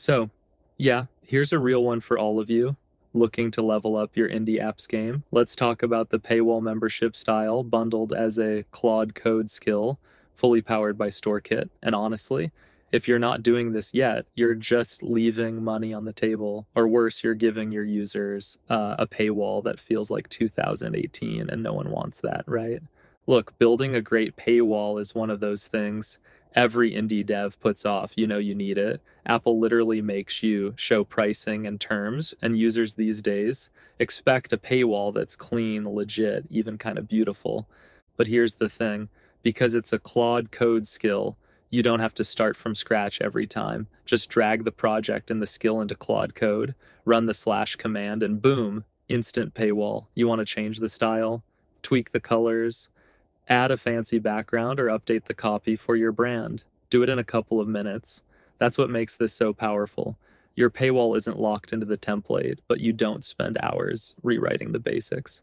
So, yeah, here's a real one for all of you looking to level up your indie apps game. Let's talk about the paywall membership style bundled as a Claude code skill, fully powered by StoreKit. And honestly, if you're not doing this yet, you're just leaving money on the table, or worse, you're giving your users a paywall that feels like 2018, and no one wants that, right? Look, building a great paywall is one of those things every indie dev puts off. You know you need it. Apple literally makes you show pricing and terms, and users these days expect a paywall that's clean, legit, even kind of beautiful. But here's the thing, because it's a Claude code skill, you don't have to start from scratch every time. Just drag the project and the skill into Claude code, run the slash command, and boom, instant paywall. You want to change the style, tweak the colors, add a fancy background, or update the copy for your brand. Do it in a couple of minutes. That's what makes this so powerful. Your paywall isn't locked into the template, but you don't spend hours rewriting the basics.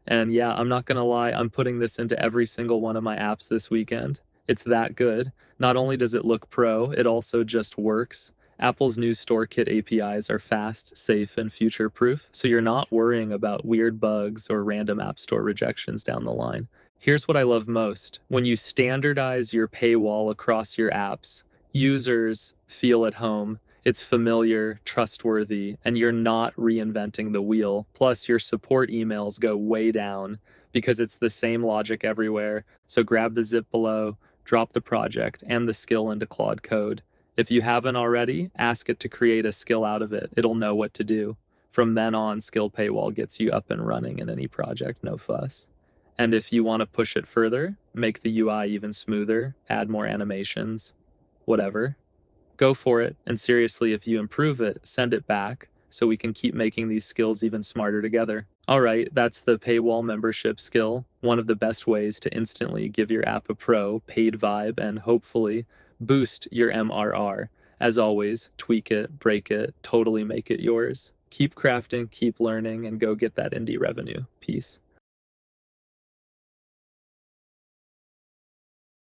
And yeah, I'm not gonna lie, I'm putting this into every single one of my apps this weekend. It's that good. Not only does it look pro, it also just works. Apple's new StoreKit APIs are fast, safe, and future proof, so you're not worrying about weird bugs or random App Store rejections down the line. Here's what I love most. When you standardize your paywall across your apps, users feel at home, it's familiar, trustworthy, and you're not reinventing the wheel. Plus, your support emails go way down because it's the same logic everywhere. So grab the zip below, drop the project and the skill into Claude Code. If you haven't already, ask it to create a skill out of it. It'll know what to do. From then on, Skill Paywall gets you up and running in any project, no fuss. And if you want to push it further, make the UI even smoother, add more animations, whatever, go for it. And seriously, if you improve it, send it back so we can keep making these skills even smarter together. All right, that's the paywall membership skill, one of the best ways to instantly give your app a pro, paid vibe, and hopefully boost your MRR. As always, tweak it, break it, totally make it yours. Keep crafting, keep learning, and go get that indie revenue. Peace.